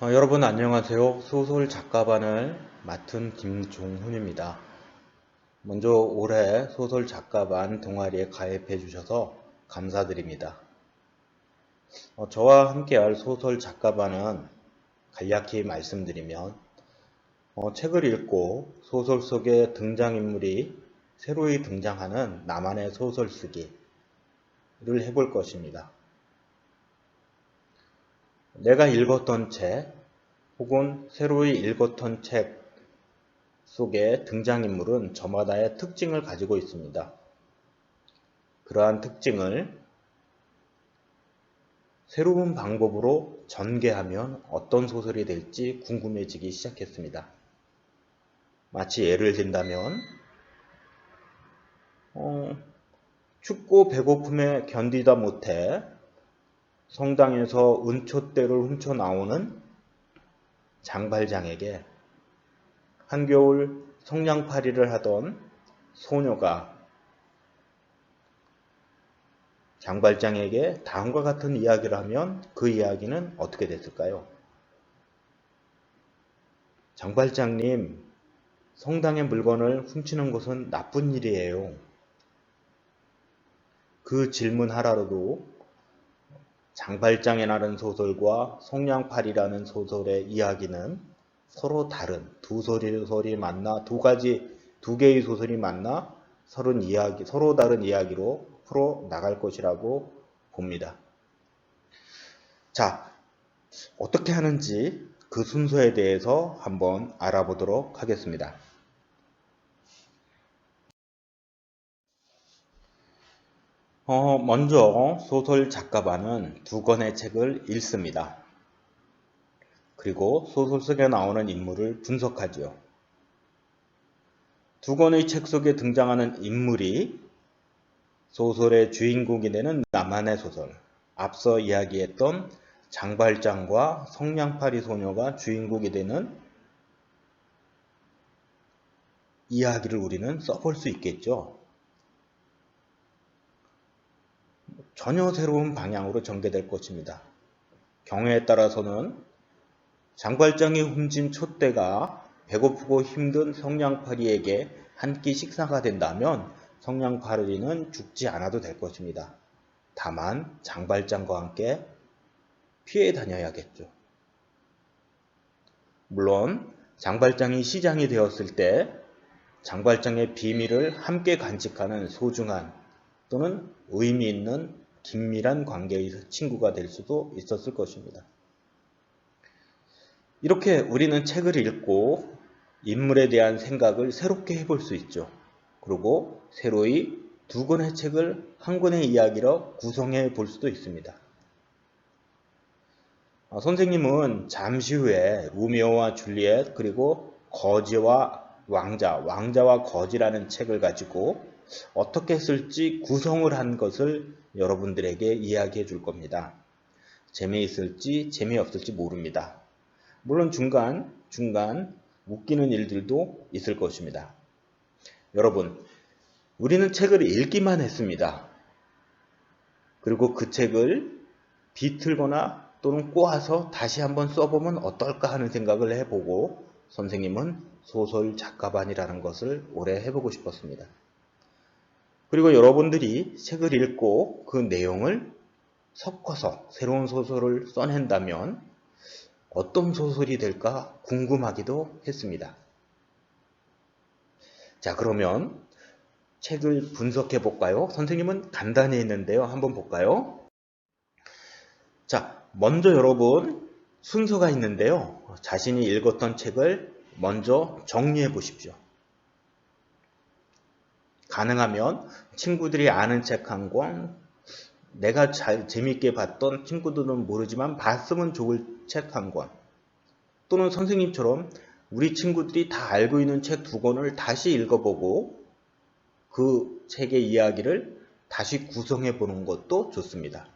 여러분 안녕하세요. 소설 작가반을 맡은 김종훈입니다. 먼저 올해 소설 작가반 동아리에 가입해 주셔서 감사드립니다. 저와 함께할 소설 작가반은 간략히 말씀드리면 책을 읽고 소설 속의 등장인물이 새로이 등장하는 나만의 소설 쓰기를 해볼 것입니다. 내가 읽었던 책 혹은 새로이 읽었던 책 속의 등장인물은 저마다의 특징을 가지고 있습니다. 그러한 특징을 새로운 방법으로 전개하면 어떤 소설이 될지 궁금해지기 시작했습니다. 마치 예를 든다면 춥고 배고픔에 견디다 못해 성당에서 은촛대를 훔쳐 나오는 장발장에게 한겨울 성냥팔이를 하던 소녀가 장발장에게 다음과 같은 이야기를 하면 그 이야기는 어떻게 됐을까요? 장발장님, 성당의 물건을 훔치는 것은 나쁜 일이에요. 그 질문 하나로도 장발장이라는 소설과 성냥팔이라는 소설의 이야기는 서로 다른 두 소설이 만나 두 개의 소설이 만나 서로 다른 이야기로 풀어 나갈 것이라고 봅니다. 자, 어떻게 하는지 그 순서에 대해서 한번 알아보도록 하겠습니다. 먼저 소설 작가반은 두 권의 책을 읽습니다. 그리고 소설 속에 나오는 인물을 분석하죠. 두 권의 책 속에 등장하는 인물이 소설의 주인공이 되는 나만의 소설, 앞서 이야기했던 장발장과 성냥팔이 소녀가 주인공이 되는 이야기를 우리는 써볼 수 있겠죠. 전혀 새로운 방향으로 전개될 것입니다. 경우에 따라서는 장발장이 훔친 촛대가 배고프고 힘든 성냥팔이에게 한 끼 식사가 된다면 성냥팔이는 죽지 않아도 될 것입니다. 다만 장발장과 함께 피해 다녀야겠죠. 물론 장발장이 시장이 되었을 때 장발장의 비밀을 함께 간직하는 소중한 또는 의미 있는 긴밀한 관계의 친구가 될 수도 있었을 것입니다. 이렇게 우리는 책을 읽고 인물에 대한 생각을 새롭게 해볼 수 있죠. 그리고 새로이 두 권의 책을 한 권의 이야기로 구성해 볼 수도 있습니다. 선생님은 잠시 후에 로미오와 줄리엣 그리고 거지와 왕자와 거지라는 책을 가지고 어떻게 쓸지 구성을 한 것을 여러분들에게 이야기해 줄 겁니다. 재미있을지 재미없을지 모릅니다. 물론 중간 웃기는 일들도 있을 것입니다. 여러분, 우리는 책을 읽기만 했습니다. 그리고 그 책을 비틀거나 또는 꼬아서 다시 한번 써보면 어떨까 하는 생각을 해보고 선생님은 소설 작가반이라는 것을 오래 해보고 싶었습니다. 그리고 여러분들이 책을 읽고 그 내용을 섞어서 새로운 소설을 써낸다면 어떤 소설이 될까 궁금하기도 했습니다. 자, 그러면 책을 분석해 볼까요? 선생님은 간단히 했는데요. 한번 볼까요? 자, 먼저 여러분 순서가 있는데요. 자신이 읽었던 책을 먼저 정리해 보십시오. 가능하면 친구들이 아는 책 한 권, 내가 재밌게 봤던 친구들은 모르지만 봤으면 좋을 책 한 권, 또는 선생님처럼 우리 친구들이 다 알고 있는 책 두 권을 다시 읽어보고 그 책의 이야기를 다시 구성해 보는 것도 좋습니다.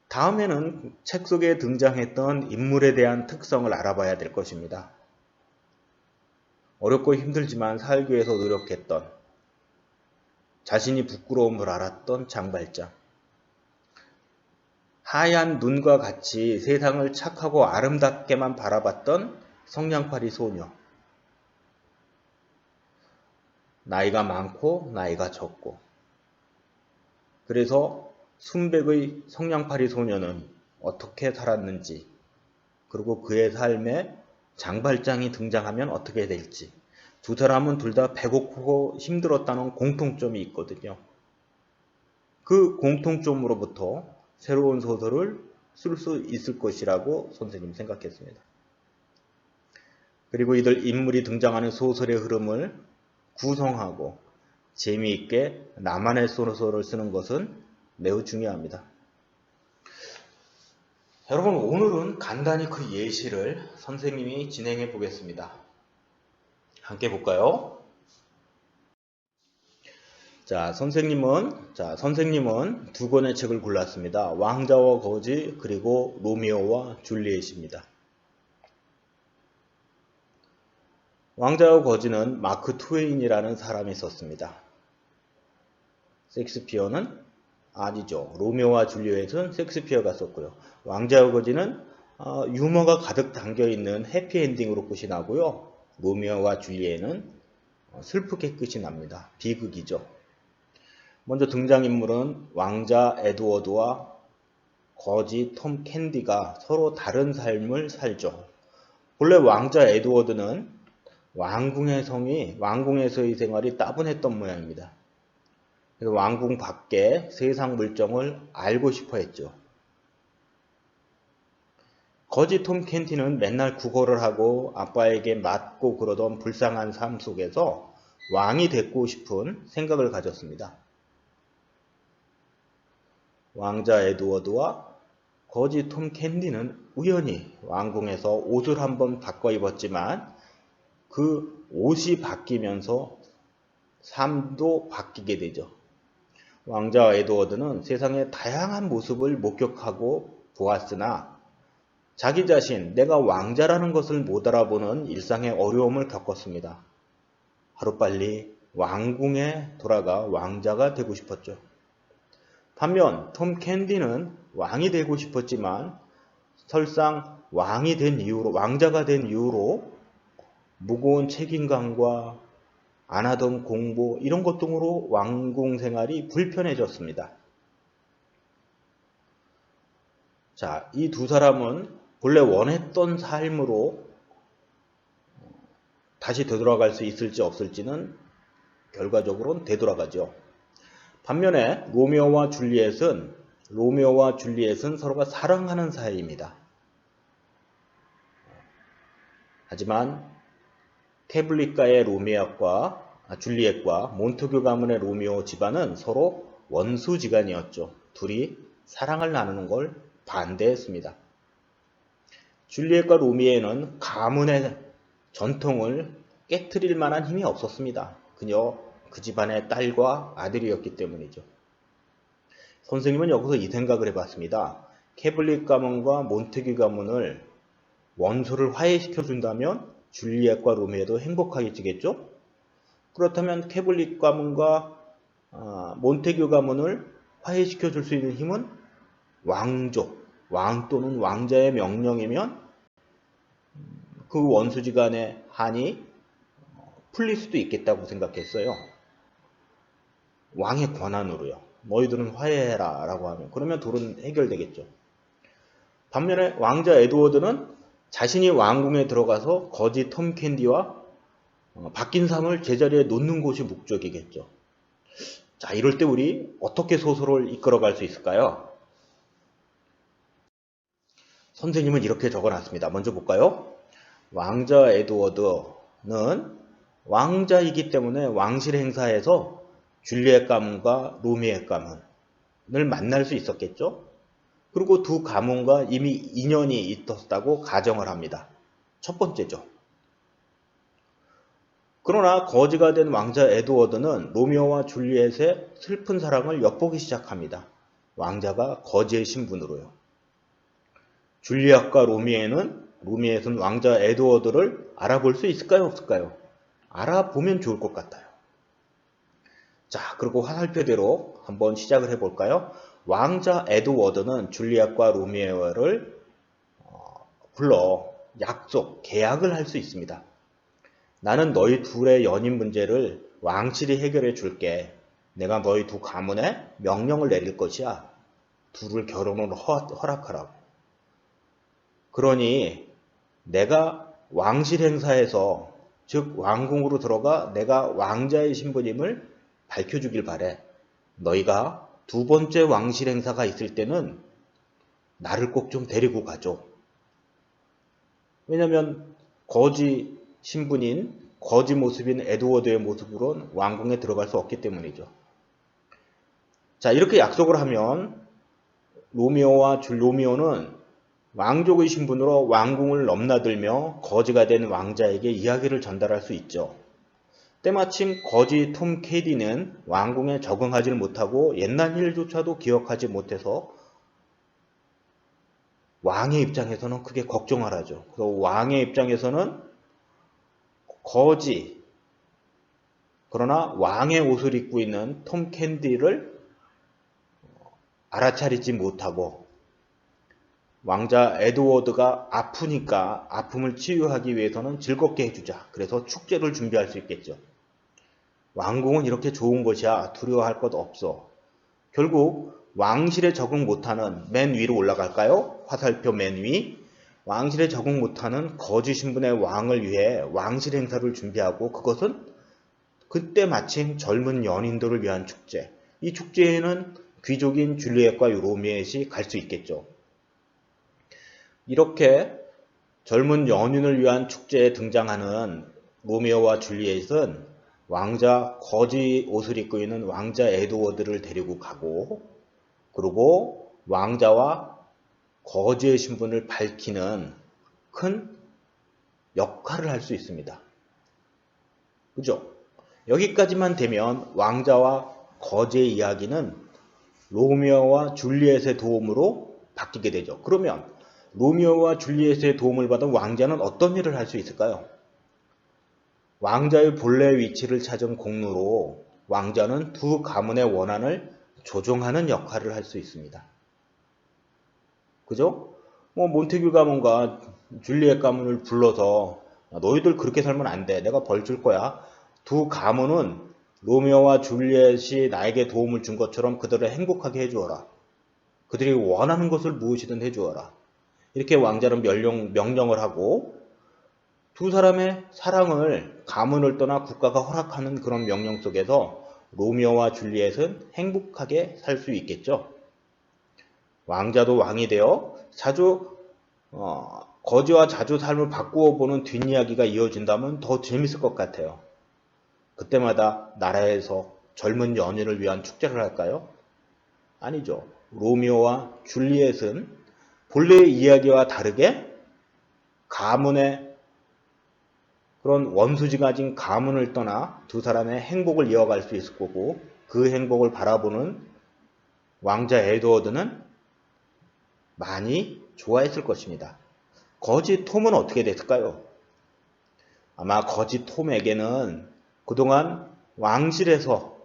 다음에는 책 속에 등장했던 인물에 대한 특성을 알아봐야 될 것입니다. 어렵고 힘들지만 살기 위해서 노력했던, 자신이 부끄러움을 알았던 장발장. 하얀 눈과 같이 세상을 착하고 아름답게만 바라봤던 성냥팔이 소녀. 나이가 많고 나이가 적고. 그래서 순백의 성냥팔이 소녀는 어떻게 살았는지, 그리고 그의 삶에 장발장이 등장하면 어떻게 될지, 두 사람은 둘 다 배고프고 힘들었다는 공통점이 있거든요. 그 공통점으로부터 새로운 소설을 쓸 수 있을 것이라고 선생님 생각했습니다. 그리고 이들 인물이 등장하는 소설의 흐름을 구성하고 재미있게 나만의 소설을 쓰는 것은 매우 중요합니다. 여러분, 오늘은 간단히 그 예시를 선생님이 진행해 보겠습니다. 함께 볼까요? 선생님은 두 권의 책을 골랐습니다. 왕자와 거지, 그리고 로미오와 줄리엣입니다. 왕자와 거지는 마크 트웨인이라는 사람이 썼습니다. 셰익스피어는 아니죠. 로미오와 줄리엣은 셰익스피어가 썼고요. 왕자와 거지는 유머가 가득 담겨있는 해피엔딩으로 끝이 나고요. 로미오와 줄리엣은 슬프게 끝이 납니다. 비극이죠. 먼저 등장인물은 왕자 에드워드와 거지 톰 캔디가 서로 다른 삶을 살죠. 본래 왕자 에드워드는 왕궁에서의 생활이 따분했던 모양입니다. 그래서 왕궁 밖에 세상 물정을 알고 싶어 했죠. 거지 톰 캔디는 맨날 구걸을 하고 아빠에게 맞고 그러던 불쌍한 삶 속에서 왕이 되고 싶은 생각을 가졌습니다. 왕자 에드워드와 거지 톰 캔디는 우연히 왕궁에서 옷을 한번 바꿔 입었지만 그 옷이 바뀌면서 삶도 바뀌게 되죠. 왕자 에드워드는 세상의 다양한 모습을 목격하고 보았으나 자기 자신, 내가 왕자라는 것을 못 알아보는 일상의 어려움을 겪었습니다. 하루빨리 왕궁에 돌아가 왕자가 되고 싶었죠. 반면 톰 캔디는 왕이 되고 싶었지만 설상 왕자가 된 이후로 무거운 책임감과 안 하던 공부 이런 것 등으로 왕궁 생활이 불편해졌습니다. 이 두 사람은 본래 원했던 삶으로 다시 되돌아갈 수 있을지 없을지는 결과적으로는 되돌아가죠. 반면에 로미오와 줄리엣은 서로가 사랑하는 사이입니다. 하지만 캐블리가의 줄리엣과 몬테규 가문의 로미오 집안은 서로 원수지간이었죠. 둘이 사랑을 나누는 걸 반대했습니다. 줄리엣과 로미오는 가문의 전통을 깨트릴 만한 힘이 없었습니다. 그저 그 집안의 딸과 아들이었기 때문이죠. 선생님은 여기서 이 생각을 해봤습니다. 캐블릭 가문과 몬테규 가문을 원수를 화해시켜 준다면 줄리엣과 로미오도 행복하게 지겠죠? 그렇다면 캐블릭 가문과 몬테규 가문을 화해시켜 줄 수 있는 힘은 왕 또는 왕자의 명령이면 그 원수지간의 한이 풀릴 수도 있겠다고 생각했어요. 왕의 권한으로요. 너희들은 화해해라 라고 하면 그러면 둘은 해결되겠죠. 반면에 왕자 에드워드는 자신이 왕궁에 들어가서 거지 톰 캔디와 바뀐 삶을 제자리에 놓는 곳이 목적이겠죠. 이럴 때 우리 어떻게 소설을 이끌어갈 수 있을까요? 선생님은 이렇게 적어놨습니다. 먼저 볼까요? 왕자 에드워드는 왕자이기 때문에 왕실 행사에서 줄리엣 가문과 로미오 가문을 만날 수 있었겠죠. 그리고 두 가문과 이미 인연이 있었다고 가정을 합니다. 첫 번째죠. 그러나 거지가 된 왕자 에드워드는 로미오와 줄리엣의 슬픈 사랑을 엿보기 시작합니다. 왕자가 거지의 신분으로요. 줄리엣과 로미엣은 왕자 에드워드를 알아볼 수 있을까요? 없을까요? 알아보면 좋을 것 같아요. 그리고 화살표대로 한번 시작을 해볼까요? 왕자 에드워드는 줄리엣과 로미오를 불러 약속, 계약을 할 수 있습니다. 나는 너희 둘의 연인 문제를 왕실이 해결해 줄게. 내가 너희 두 가문에 명령을 내릴 것이야. 둘을 결혼으로 허락하라고. 그러니 내가 왕실 행사에서, 즉 왕궁으로 들어가 내가 왕자의 신분임을 밝혀주길 바래. 너희가 두 번째 왕실 행사가 있을 때는 나를 꼭 좀 데리고 가줘. 왜냐면 거지 신분인, 거지 모습인 에드워드의 모습으로는 왕궁에 들어갈 수 없기 때문이죠. 자, 이렇게 약속을 하면 로미오는 왕족의 신분으로 왕궁을 넘나들며 거지가 된 왕자에게 이야기를 전달할 수 있죠. 때마침 거지 톰 캐디는 왕궁에 적응하지 못하고 옛날 일조차도 기억하지 못해서 왕의 입장에서는 크게 걱정을 하죠. 그래서 왕의 입장에서는 거지, 그러나 왕의 옷을 입고 있는 톰 캔디를 알아차리지 못하고 왕자 에드워드가 아프니까 아픔을 치유하기 위해서는 즐겁게 해주자. 그래서 축제를 준비할 수 있겠죠. 왕궁은 이렇게 좋은 곳이야. 두려워할 것 없어. 결국 왕실에 적응 못하는, 맨 위로 올라갈까요? 화살표 맨 위. 왕실에 적응 못하는 거지 신분의 왕을 위해 왕실 행사를 준비하고, 그것은 그때 마침 젊은 연인들을 위한 축제. 이 축제에는 귀족인 줄리엣과 로미엣이 갈 수 있겠죠. 이렇게 젊은 연인을 위한 축제에 등장하는 로미오와 줄리엣은 왕자 거지 옷을 입고 있는 왕자 에드워드를 데리고 가고, 그리고 왕자와 거지의 신분을 밝히는 큰 역할을 할 수 있습니다. 그죠? 여기까지만 되면 왕자와 거지의 이야기는 로미오와 줄리엣의 도움으로 바뀌게 되죠. 그러면 로미오와 줄리엣의 도움을 받은 왕자는 어떤 일을 할 수 있을까요? 왕자의 본래 위치를 찾은 공로로 왕자는 두 가문의 원한을 조정하는 역할을 할 수 있습니다. 그죠? 몬테규 가문과 줄리엣 가문을 불러서 너희들 그렇게 살면 안 돼. 내가 벌 줄 거야. 두 가문은 로미오와 줄리엣이 나에게 도움을 준 것처럼 그들을 행복하게 해주어라. 그들이 원하는 것을 무엇이든 해주어라. 이렇게 왕자는 명령을 하고, 두 사람의 사랑을 가문을 떠나 국가가 허락하는 그런 명령 속에서 로미오와 줄리엣은 행복하게 살 수 있겠죠. 왕자도 왕이 되어 거지와 자주 삶을 바꾸어 보는 뒷이야기가 이어진다면 더 재밌을 것 같아요. 그때마다 나라에서 젊은 연인을 위한 축제를 할까요? 아니죠. 로미오와 줄리엣은 본래의 이야기와 다르게 가문의 그런 원수지가진 가문을 떠나 두 사람의 행복을 이어갈 수 있을 거고, 그 행복을 바라보는 왕자 에드워드는 많이 좋아했을 것입니다. 거지 톰은 어떻게 됐을까요? 아마 거지 톰에게는 그동안 왕실에서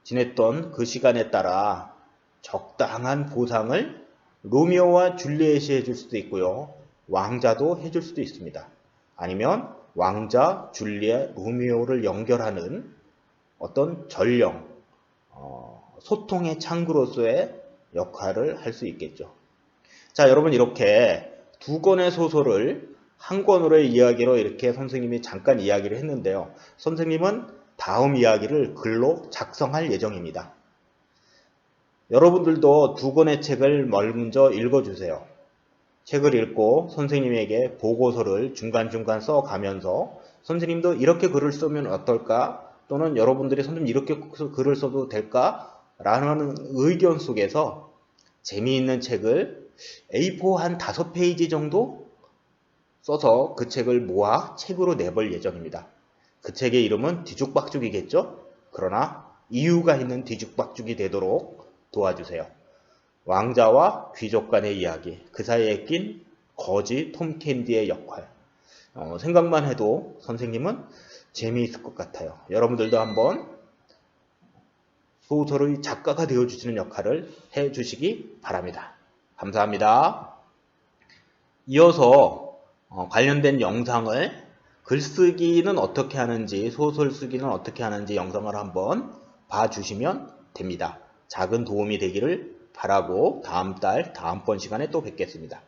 지냈던 그 시간에 따라 적당한 보상을 로미오와 줄리엣이 해줄 수도 있고요. 왕자도 해줄 수도 있습니다. 아니면 왕자, 줄리엣, 로미오를 연결하는 어떤 전령, 소통의 창구로서의 역할을 할 수 있겠죠. 자, 여러분, 이렇게 두 권의 소설을 한 권으로의 이야기로 이렇게 선생님이 잠깐 이야기를 했는데요. 선생님은 다음 이야기를 글로 작성할 예정입니다. 여러분들도 두 권의 책을 먼저 읽어주세요. 책을 읽고 선생님에게 보고서를 중간중간 써가면서 선생님도 이렇게 글을 쓰면 어떨까? 또는 여러분들이 선생님 이렇게 글을 써도 될까? 라는 의견 속에서 재미있는 책을 A4 한 5페이지 정도 써서 그 책을 모아 책으로 내볼 예정입니다. 그 책의 이름은 뒤죽박죽이겠죠? 그러나 이유가 있는 뒤죽박죽이 되도록 도와주세요. 왕자와 귀족 간의 이야기, 그 사이에 낀 거지 톰 캔디의 역할. 생각만 해도 선생님은 재미있을 것 같아요. 여러분들도 한번 소설의 작가가 되어주시는 역할을 해주시기 바랍니다. 감사합니다. 이어서 관련된 영상을 글쓰기는 어떻게 하는지, 소설 쓰기는 어떻게 하는지 영상을 한번 봐주시면 됩니다. 작은 도움이 되기를 바라고 다음번 시간에 또 뵙겠습니다.